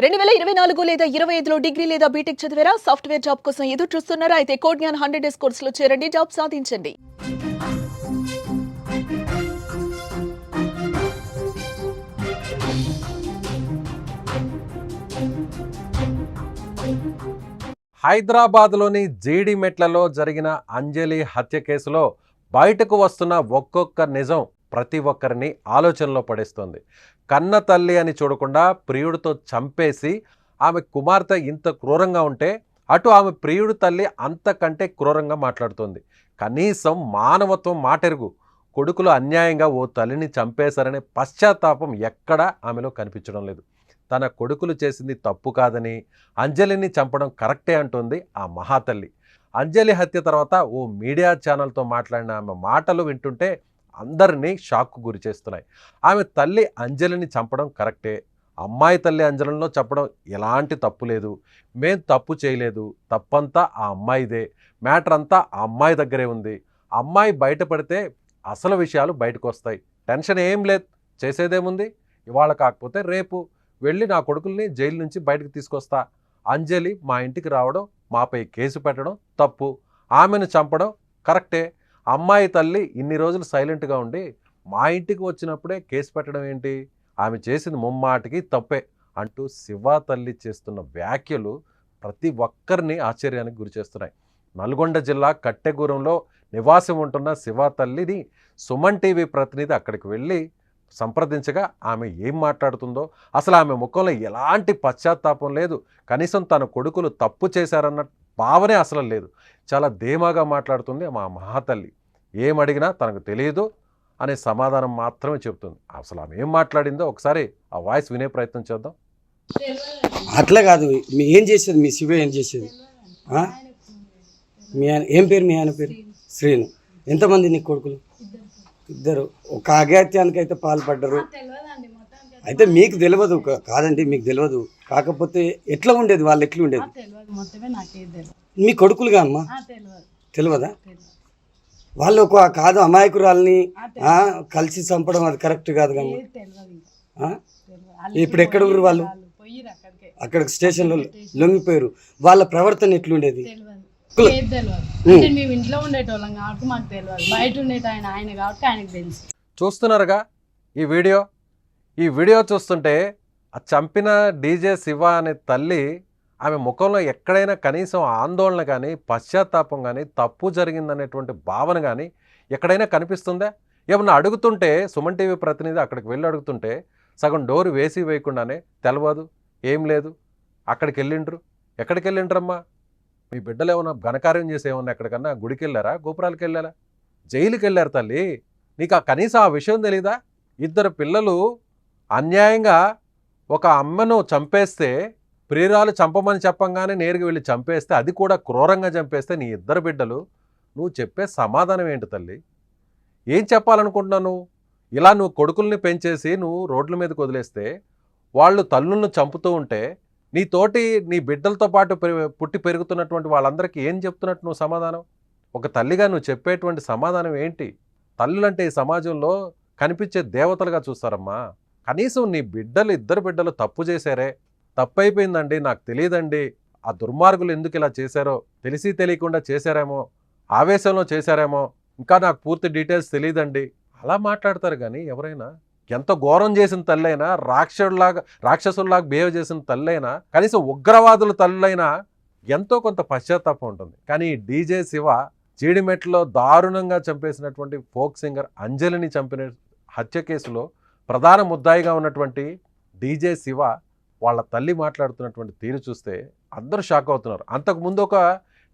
2024 లేదా 25లో డిగ్రీ లేదా బీటెక్ చదివారా? సాఫ్ట్‌వేర్ జాబ్ కోసం ఎదురు చూస్తున్నారా? అయితే కోడ్ జ్ఞాన్ 100 డేస్ కోర్సులో చేరండి, జాబ్ సాధించండి. హైదరాబాద్లోని జీడిమెట్లలో జరిగిన అంజలి హత్య కేసులో బయటకు వస్తున్న ఒక్కొక్క నిజం ప్రతి ఒక్కరిని ఆలోచనలో పడేస్తోంది. కన్న తల్లి అని చూడకుండా ప్రియుడితో చంపేసి ఆమె కుమార్తె ఇంత క్రూరంగా ఉంటే అటు ఆమె ప్రియుడి తల్లి అంతకంటే క్రూరంగా మాట్లాడుతోంది. కనీసం మానవత్వం మాటెరుగు. కొడుకులు అన్యాయంగా ఓ తల్లిని చంపేశారనే పశ్చాత్తాపం ఎక్కడా ఆమెలో కనిపించడం లేదు. తన కొడుకులు చేసింది తప్పు కాదని, అంజలిని చంపడం కరెక్టే అంటోంది ఆ మహాతల్లి. అంజలి హత్య తర్వాత ఓ మీడియా ఛానల్తో మాట్లాడిన ఆమె మాటలు వింటుంటే అందరినీ షాక్కు గురి చేస్తున్నాయి. ఆమె తల్లి అంజలిని చంపడం కరెక్టే, అమ్మాయి తల్లి అంజలిలో చెప్పడం ఎలాంటి తప్పు లేదు, మేం తప్పు చేయలేదు, తప్పంతా ఆ అమ్మాయిదే, మ్యాటర్ అంతా ఆ అమ్మాయి దగ్గరే ఉంది, అమ్మాయి బయటపడితే అసలు విషయాలు బయటకు వస్తాయి, టెన్షన్ ఏం లేదు, చేసేదేముంది, ఇవాళ కాకపోతే రేపు వెళ్ళి నా కొడుకుల్ని జైలు నుంచి బయటకు తీసుకొస్తా, అంజలి మా ఇంటికి రావడం, మాపై కేసు పెట్టడం తప్పు, ఆమెను చంపడం కరెక్టే, అమ్మాయి తల్లి ఇన్ని రోజులు సైలెంట్గా ఉండి మా ఇంటికి వచ్చినప్పుడే కేసు పెట్టడం ఏంటి, ఆమె చేసింది ముమ్మాటికి తప్పే అంటూ శివ తల్లి చేస్తున్న వ్యాఖ్యలు ప్రతి ఒక్కరిని ఆశ్చర్యానికి గురి చేస్తున్నాయి. నల్గొండ జిల్లా కట్టెగూరంలో నివాసం ఉంటున్న శివ తల్లిని సుమన్ టీవీ ప్రతినిధి అక్కడికి వెళ్ళి సంప్రదించగా ఆమె ఏం మాట్లాడుతుందో, అసలు ఆమె ముఖంలో ఎలాంటి పశ్చాత్తాపం లేదు, కనీసం తన కొడుకులు తప్పు చేశారన్న భావనే అసలు లేదు. చాలా ధీమాగా మాట్లాడుతుంది మా మహాతల్లి. ఏమడిగినా తనకు తెలియదు అనే సమాధానం మాత్రమే చెప్తుంది. అసలు ఆమె ఏం మాట్లాడిందో ఒకసారి ఆ వాయిస్ వినే ప్రయత్నం చేద్దాం. అట్లా కాదు, మీ ఏం చేసేది, మీ శివ ఏం చేసేది? మీ ఆయన ఏం పేరు? మీ ఆయన పేరు శ్రీను. ఎంతమంది నీ కొడుకులు? ఇద్దరు. ఒక అఘాత్యానికి అయితే పాల్పడ్డరు. అయితే మీకు తెలియదు కాదండి, మీకు తెలియదు. కాకపోతే ఎట్లా ఉండేది, వాళ్ళు ఎట్లా ఉండేది? మీ కొడుకులుగా అమ్మా తెలియదా? వాళ్ళు ఒక కాదు అమాయకురాల్ని కలిసి చంపడం అది కరెక్ట్ కాదు కమ్మా. ఇప్పుడు ఎక్కడ ఊరు వాళ్ళు? అక్కడికి స్టేషన్లో లొంగిపోయారు. వాళ్ళ ప్రవర్తన ఎట్లుండేది? మేము ఇంట్లో ఉండేటోళ్ళం కాబట్టి మాకు తెలియదు, బయట ఉండేట ఆయన కాబట్టి ఆయనకు తెలుసు. చూస్తున్నారుగా ఈ వీడియో చూస్తుంటే ఆ చంపిన డీజే శివ అనే తల్లి ఆమె ముఖంలో ఎక్కడైనా కనీసం ఆందోళన కానీ, పశ్చాత్తాపం కానీ, తప్పు జరిగిందనేటువంటి భావన కానీ ఎక్కడైనా కనిపిస్తుందా? ఏమన్నా అడుగుతుంటే సుమన్ టీవీ ప్రతినిధి అక్కడికి వెళ్ళి అడుగుతుంటే సగం డోరు వేసి వేయకుండానే తెలవదు, ఏం లేదు, అక్కడికి వెళ్ళిండ్రు. ఎక్కడికి వెళ్ళిండ్రమ్మా? మీ బిడ్డలు ఏమన్నా ఘనకార్యం చేసి ఏమన్నా ఎక్కడికన్నా గుడికి వెళ్ళారా, గోపురాలకు వెళ్ళారా? జైలుకి వెళ్ళారు తల్లి. నీకు కనీసం ఆ విషయం తెలీదా? ఇద్దరు పిల్లలు అన్యాయంగా ఒక అమ్మను చంపేస్తే, ప్రియురాలు చంపమని చెప్పంగానే నేరుగా వెళ్ళి చంపేస్తే, అది కూడా క్రూరంగా చంపేస్తే నీ ఇద్దరు బిడ్డలు, నువ్వు చెప్పే సమాధానం ఏంటి తల్లి? ఏం చెప్పాలనుకుంటున్నావు? ఇలా నువ్వు కొడుకుల్ని పెంచేసి నువ్వు రోడ్ల మీదకి వదిలేస్తే వాళ్ళు తల్లులను చంపుతూ ఉంటే నీ బిడ్డలతో పాటు పుట్టి పెరుగుతున్నటువంటి వాళ్ళందరికీ ఏం చెప్తున్నట్టు నువ్వు సమాధానం? ఒక తల్లిగా నువ్వు చెప్పేటువంటి సమాధానం ఏంటి? తల్లులంటే ఈ సమాజంలో కనిపించే దేవతలుగా చూస్తారమ్మా. కనీసం నీ ఇద్దరు బిడ్డలు తప్పు చేశారే, తప్పు అయిపోయిందండి, నాకు తెలియదండి, ఆ దుర్మార్గులు ఎందుకు ఇలా చేశారో, తెలిసి తెలియకుండా చేశారేమో, ఆవేశంలో చేశారేమో, ఇంకా నాకు పూర్తి డీటెయిల్స్ తెలియదండి, అలా మాట్లాడతారు. కానీ ఎవరైనా ఎంత ఘోరం చేసిన తల్లైనా, రాక్షసుల్లాగా బిహేవ్ చేసిన తల్లైనా, కనీసం ఉగ్రవాదుల తల్లైనా ఎంతో కొంత పశ్చాత్తాపం ఉంటుంది. కానీ డీజే శివ జీడిమెట్లో దారుణంగా చంపేసినటువంటి ఫోక్ సింగర్ అంజలిని చంపిన హత్య కేసులో ప్రధాన ముద్దాయిగా ఉన్నటువంటి డీజే శివ వాళ్ళ తల్లి మాట్లాడుతున్నటువంటి తీరు చూస్తే అందరూ షాక్ అవుతున్నారు. అంతకుముందు ఒక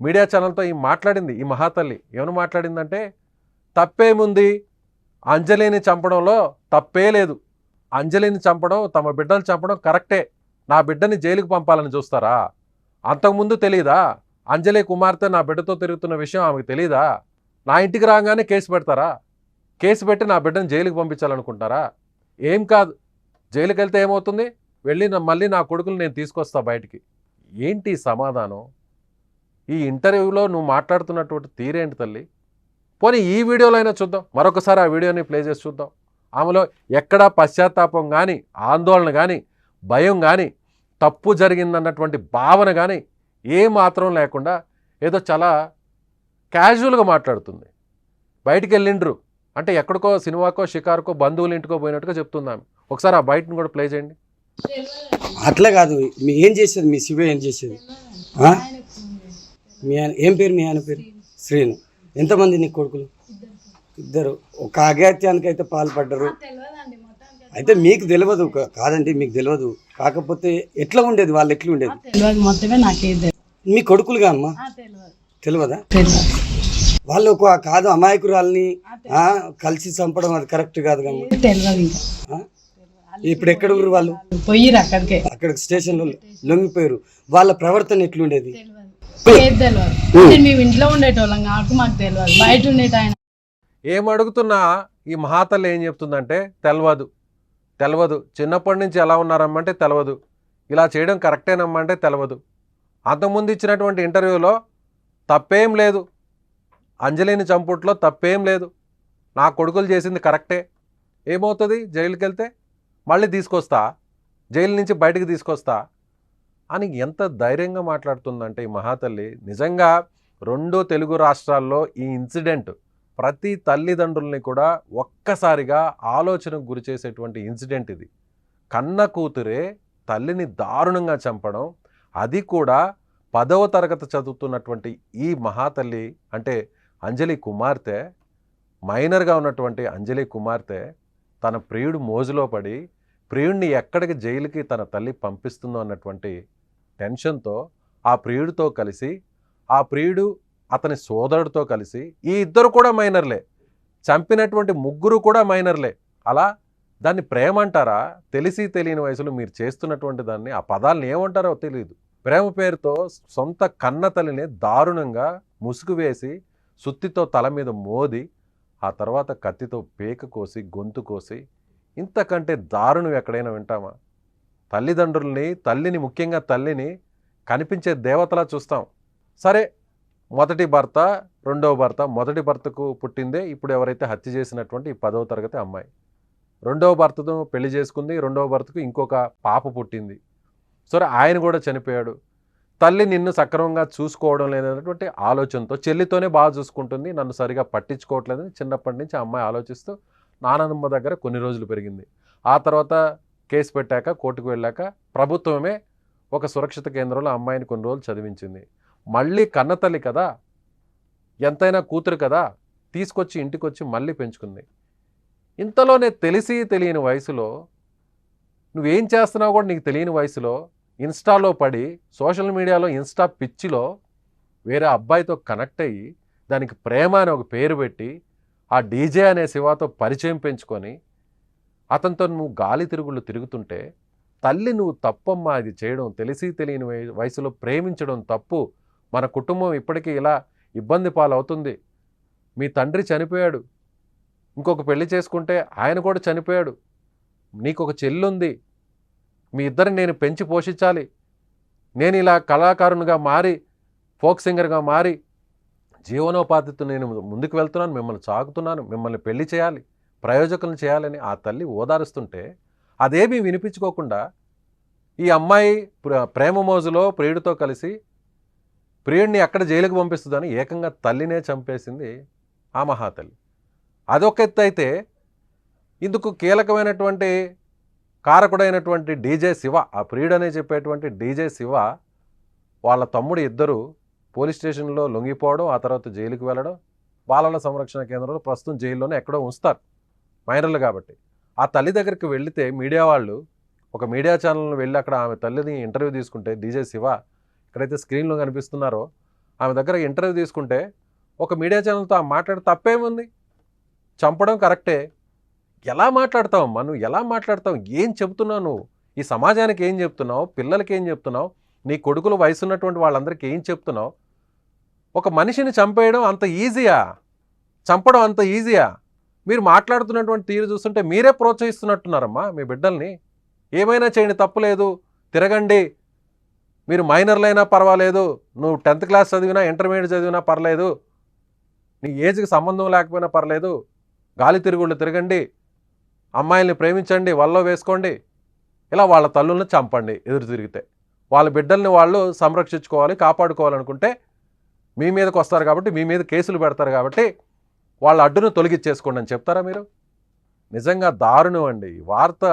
మీడియా ఛానల్తో మాట్లాడింది ఈ మహాతల్లి. ఏమని మాట్లాడిందంటే, తప్పేముంది, అంజలిని చంపడంలో తప్పే లేదు, అంజలిని చంపడం, తమ బిడ్డలు చంపడం కరెక్టే, నా బిడ్డని జైలుకు పంపాలని చూస్తారా? అంతకుముందు తెలీదా? అంజలి కుమార్తె నా బిడ్డతో తిరుగుతున్న విషయం ఆమెకు తెలీదా? నా ఇంటికి రాగానే కేసు పెడతారా? కేసు పెట్టి నా బిడ్డని జైలుకు పంపించాలనుకుంటారా? ఏం కాదు, జైలుకి వెళ్తే ఏమవుతుంది, వెళ్ళి మళ్ళీ నా కొడుకులు నేను తీసుకొస్తా బయటికి. ఏంటి సమాధానం? ఈ ఇంటర్వ్యూలో నువ్వు మాట్లాడుతున్నటువంటి తీరేంటి తల్లి? పోనీ ఈ వీడియోలో అయినా చూద్దాం, మరొకసారి ఆ వీడియోని ప్లే చేసి చూద్దాం. ఆమెలో ఎక్కడా పశ్చాత్తాపం కానీ, ఆందోళన కానీ, భయం కానీ తప్పు జరిగిందన్నటువంటి భావన కానీ ఏ మాత్రం లేకుండా ఏదో చాలా క్యాజువల్గా మాట్లాడుతుంది. బయటికి వెళ్ళిండ్రు అంటే ఎక్కడికో సినిమాకో షికారుకో బంధువుల ఇంటికో పోయినట్టుగా చెప్తుంది ఆమె. ఒకసారి ఆ బయటను కూడా ప్లే చేయండి. అట్లా కాదు, మీ ఏం చేసేది, మీ శివ ఏం చేసేది? ఆ? మీ ఆయన ఏం పేరు? మీ ఆయన పేరు శ్రీను. ఎంతమంది నీకు కొడుకులు? ఇద్దరు. ఒక అఘాత్యానికి అయితే పాల్పడ్డారు. అయితే మీకు తెలియదు కాదండి, మీకు తెలియదు. కాకపోతే ఎట్లా ఉండేది, వాళ్ళు ఎట్లా ఉండేది? తెలియదు, మొత్తమే నాకే మీ కొడుకులుగా అమ్మా? తెలియదా? వాళ్ళు ఒక కాదు అమాయకురాల్ని కలిసి చంపడం అది కరెక్ట్ కాదు కమ్మా. తెలియదు ఇంకా. ఇప్పుడు ఎక్కడ ఊరు వాళ్ళు? పోయిరు అక్కడికే, అక్కడికి స్టేషన్లో లొంగిపోయారు. వాళ్ళ ప్రవర్తన ఎట్లుండేది? తెలియదు. మేము ఇంట్లో ఉండేటోళ్ళం కాబట్టి మాకు తెలియదు, బయట ఉండేట ఆయన. ఏం అడుగుతున్నా ఈ మహాతల్లి ఏం చెప్తుందంటే తెలియదు. చిన్నప్పటి నుంచి ఎలా ఉన్నారమ్మంటే తెలియదు. ఇలా చేయడం కరెక్టేనమ్మంటే తెలియదు. అంతకుముందు ఇచ్చినటువంటి ఇంటర్వ్యూలో తప్పేం లేదు, అంజలిని చంపుట్లో తప్పేం లేదు, నా కొడుకులు చేసింది కరెక్టే. ఏమవుతుంది, జైలుకి వెళ్తే మళ్ళీ తీసుకొస్తా, జైలు నుంచి బయటకు తీసుకొస్తా అని ఎంత ధైర్యంగా మాట్లాడుతుందంటే ఈ మహాతల్లి. నిజంగా 2 తెలుగు రాష్ట్రాల్లో ఈ ఇన్సిడెంట్ ప్రతి తల్లిదండ్రుల్ని కూడా ఒక్కసారిగా ఆలోచనకు గురి చేసేటువంటి ఇన్సిడెంట్ ఇది. కన్న కూతురే తల్లిని దారుణంగా చంపడం, అది కూడా 10వ తరగతి చదువుతున్నటువంటి ఈ మహాతల్లి అంటే అంజలి కుమార్తె, మైనర్గా ఉన్నటువంటి అంజలి కుమార్తె తన ప్రియుడు మోజులో పడి ప్రియుడిని ఎక్కడికి జైలుకి తన తల్లి పంపిస్తుందో అన్నటువంటి టెన్షన్తో ఆ ప్రియుడితో కలిసి, ఆ ప్రియుడు అతని సోదరుడితో కలిసి, ఈ ఇద్దరు కూడా మైనర్లే, చంపినటువంటి ముగ్గురు కూడా మైనర్లే. అలా దాన్ని ప్రేమ అంటారా? తెలిసి తెలియని వయసులో మీరు చేస్తున్నటువంటి దాన్ని, ఆ పదాలను ఏమంటారో తెలియదు. ప్రేమ పేరుతో సొంత కన్న తల్లిని దారుణంగా ముసుగు వేసి సుత్తితో తల మీద మోది, ఆ తర్వాత కత్తితో పేక కోసి గొంతు కోసి, ఇంతకంటే దారుణం ఎక్కడైనా వింటామా? తల్లిని ముఖ్యంగా తల్లిని కనిపించే దేవతలా చూస్తాం. సరే, మొదటి భర్త, రెండవ భర్త, మొదటి భర్తకు పుట్టిందే ఇప్పుడు ఎవరైతే హత్య చేసినటువంటి ఈ 10వ తరగతి అమ్మాయి. రెండవ భర్తతో పెళ్లి చేసుకుంది, రెండవ భర్తకు ఇంకొక పాప పుట్టింది. సరే, ఆయన కూడా చనిపోయాడు. తల్లి నిన్ను సక్రమంగా చూసుకోవడం లేదన్నటువంటి ఆలోచనతో, చెల్లితోనే బాగా చూసుకుంటుంది, నన్ను సరిగా పట్టించుకోవట్లేదని చిన్నప్పటి నుంచి ఆ అమ్మాయి ఆలోచిస్తూ నానమ్మ దగ్గర కొన్ని రోజులు పెరిగింది. ఆ తర్వాత కేసు పెట్టాక కోర్టుకు వెళ్ళాక ప్రభుత్వమే ఒక సురక్షిత కేంద్రంలో అమ్మాయిని కొన్ని రోజులు చదివించింది. మళ్ళీ కన్నతల్లి కదా, ఎంతైనా కూతురు కదా, తీసుకొచ్చి ఇంటికొచ్చి మళ్ళీ పెంచుకుంది. ఇంతలోనే తెలిసి తెలియని వయసులో, నువ్వేం చేస్తున్నావు కూడా నీకు తెలియని వయసులో ఇన్స్టాలో పడి, సోషల్ మీడియాలో ఇన్స్టా పిచ్చిలో వేరే అబ్బాయితో కనెక్ట్ అయ్యి, దానికి ప్రేమ అని ఒక పేరు పెట్టి, ఆ డీజే అనే శివాతో పరిచయం పెంచుకొని అతనితో నువ్వు గాలి తిరుగుళ్ళు తిరుగుతుంటే, తల్లి నువ్వు తప్పమ్మా ఇది చేయడం, తెలిసి తెలియని వయసులో ప్రేమించడం తప్పు, మన కుటుంబం ఇప్పటికీ ఇలా ఇబ్బంది పాలవుతుంది, మీ తండ్రి చనిపోయాడు, ఇంకొక పెళ్లి చేసుకుంటే ఆయన కూడా చనిపోయాడు, నీకు ఒక చెల్లుంది, మీ ఇద్దరిని నేను పెంచి పోషించాలి, నేను ఇలా కళాకారునిగా మారి, ఫోక్ సింగర్గా మారి జీవనోపాధితో నేను ముందుకు వెళ్తున్నాను, మిమ్మల్ని సాగుతున్నాను, మిమ్మల్ని పెళ్లి చేయాలి, ప్రయోజకులను చేయాలని ఆ తల్లి ఓదారుస్తుంటే అదేమీ వినిపించుకోకుండా ఈ అమ్మాయి ప్రేమ మోజులో ప్రియుడితో కలిసి ప్రియుడిని ఎక్కడ జైలుకు పంపిస్తుందని ఏకంగా తల్లినే చంపేసింది ఆ మహాతల్లి. అదొక ఎత్తు అయితే, ఇందుకు కీలకమైనటువంటి కారకుడైనటువంటి డీజే శివ, ఆ ప్రియుడనే చెప్పేటువంటి డీజే శివ వాళ్ళ తమ్ముడు ఇద్దరు పోలీస్ స్టేషన్లో లొంగిపోవడం, ఆ తర్వాత జైలుకి వెళ్ళడం, బాలల సంరక్షణ కేంద్రంలో ప్రస్తుతం జైల్లోనే ఎక్కడో ఉంచుతారు మైనర్లు కాబట్టి. ఆ తల్లి దగ్గరికి వెళితే మీడియా వాళ్ళు, ఒక మీడియా ఛానల్ని వెళ్ళి అక్కడ ఆమె తల్లిని ఇంటర్వ్యూ తీసుకుంటే, డీజే శివ ఎక్కడైతే స్క్రీన్లో కనిపిస్తున్నారో ఆమె దగ్గర ఇంటర్వ్యూ తీసుకుంటే, ఒక మీడియా ఛానల్తో ఆ మాట్లాడే తప్పేముంది, చంపడం కరెక్టే. ఎలా మాట్లాడతావమ్మా నువ్వు, ఎలా మాట్లాడతావు, ఏం చెబుతున్నావు నువ్వు, ఈ సమాజానికి ఏం చెప్తున్నావు, పిల్లలకి ఏం చెప్తున్నావు, నీ కొడుకులు వయసున్నటువంటి వాళ్ళందరికీ ఏం చెప్తున్నావు? ఒక మనిషిని చంపేయడం అంత ఈజీయా? చంపడం అంత ఈజీయా? మీరు మాట్లాడుతున్నటువంటి తీరు చూస్తుంటే మీరే ప్రోత్సహిస్తున్నట్టున్నారమ్మా మీ బిడ్డల్ని. ఏమైనా చేయండి, తప్పులేదు, తిరగండి, మీరు మైనర్లైనా పర్వాలేదు, నువ్వు 10th క్లాస్ చదివినా ఇంటర్మీడియట్ చదివినా పర్లేదు, నీ ఏజ్కి సంబంధం లేకపోయినా పర్లేదు, గాలి తిరుగుళ్ళు తిరగండి, అమ్మాయిల్ని ప్రేమించండి, వల్లో వేసుకోండి, ఇలా వాళ్ళ తల్లుల్ని చంపండి ఎదురు తిరిగితే. వాళ్ళ బిడ్డల్ని వాళ్ళు సంరక్షించుకోవాలి, కాపాడుకోవాలనుకుంటే మీ మీదకి వస్తారు కాబట్టి, మీ మీద కేసులు పెడతారు కాబట్టి వాళ్ళ అడ్డును తొలగించేసుకోండి అని చెప్తారా మీరు? నిజంగా దారుణం అండి ఈ వార్త.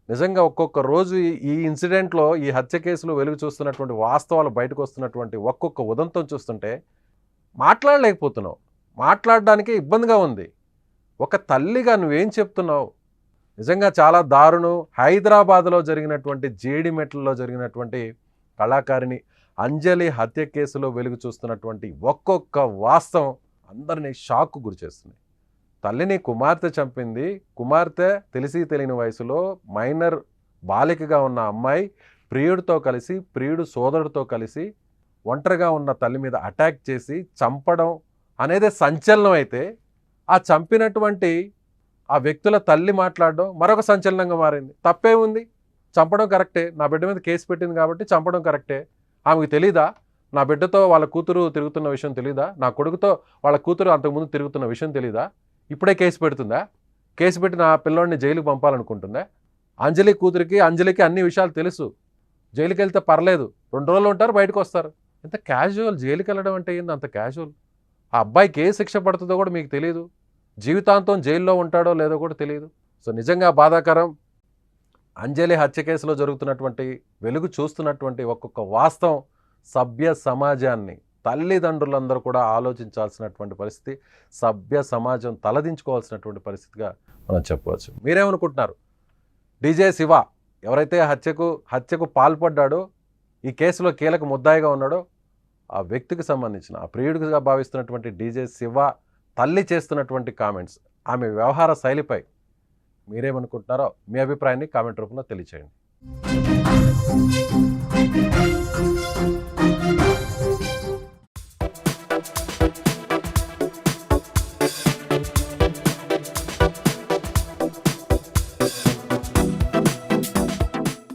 నిజంగా ఒక్కొక్క రోజు ఈ ఇన్సిడెంట్లో, ఈ హత్య కేసులో వెలుగు చూస్తున్నటువంటి వాస్తవాలు బయటకు వస్తున్నటువంటి ఒక్కొక్క ఉదంతం చూస్తుంటే మాట్లాడలేకపోతున్నావు. మాట్లాడడానికి ఇబ్బందిగా ఉంది. ఒక తల్లిగా నువ్వేం చెప్తున్నావు? నిజంగా చాలా దారుణం. హైదరాబాద్లో జరిగినటువంటి జేడిమెట్లలో జరిగినటువంటి కళాకారిణి అంజలి హత్య కేసులో వెలుగు చూస్తున్నటువంటి ఒక్కొక్క వాస్తవం అందరినీ షాక్కు గురిచేస్తుంది. తల్లిని కుమార్తె చంపింది. కుమార్తె తెలిసి తెలియని వయసులో మైనర్ బాలికగా ఉన్న అమ్మాయి ప్రియుడితో కలిసి, ప్రియుడు సోదరుడితో కలిసి ఒంటరిగా ఉన్న తల్లి మీద అటాక్ చేసి చంపడం అనేది సంచలనం అయితే, ఆ చంపినటువంటి ఆ వ్యక్తుల తల్లి మాట్లాడడం మరొక సంచలనంగా మారింది. తప్పే ఉంది? చంపడం కరెక్టే. నా బిడ్డ మీద కేసు పెట్టింది కాబట్టి చంపడం కరెక్టే. ఆమెకు తెలీదా నా బిడ్డతో వాళ్ళ కూతురు తిరుగుతున్న విషయం? తెలీదా నా కొడుకుతో వాళ్ళ కూతురు అంతకుముందు తిరుగుతున్న విషయం? తెలీదా? ఇప్పుడే కేసు పెడుతుందా? కేసు పెట్టి నా పిల్లోడిని జైలుకి పంపాలనుకుంటుందా? అంజలి కూతురికి, అంజలికి అన్ని విషయాలు తెలుసు. జైలుకి వెళ్తే పర్లేదు, 2 రోజులు ఉంటారు, బయటకు వస్తారు. ఎంత క్యాజువల్. జైలుకి వెళ్ళడం అంటే ఏంది అంత క్యాజువల్? ఆ అబ్బాయికి ఏ శిక్ష పడుతుందో కూడా మీకు తెలియదు. జీవితాంతం జైల్లో ఉంటాడో లేదో కూడా తెలియదు. సో నిజంగా బాధాకరం. అంజలి హత్య కేసులో జరుగుతున్నటువంటి వెలుగు చూస్తున్నటువంటి ఒక్కొక్క వాస్తవం సభ్య సమాజాన్ని, తల్లిదండ్రులందరూ కూడా ఆలోచించాల్సినటువంటి పరిస్థితి, సభ్య సమాజం తలదించుకోవాల్సినటువంటి పరిస్థితిగా మనం చెప్పవచ్చు. మీరేమనుకుంటున్నారు? డీజే శివ ఎవరైతే హత్యకు పాల్పడ్డాడో, ఈ కేసులో కీలక ముద్దాయిగా ఉన్నాడో, ఆ వ్యక్తికి సంబంధించిన, ఆ ప్రియుడిగా భావిస్తున్నటువంటి డీజే శివ తల్లి చేస్తున్నటువంటి కామెంట్స్, ఆమె వ్యవహార శైలిపై మీరేమనుకుంటున్నారో మీ అభిప్రాయాన్ని కామెంట్ రూపంలో తెలియచేయండి.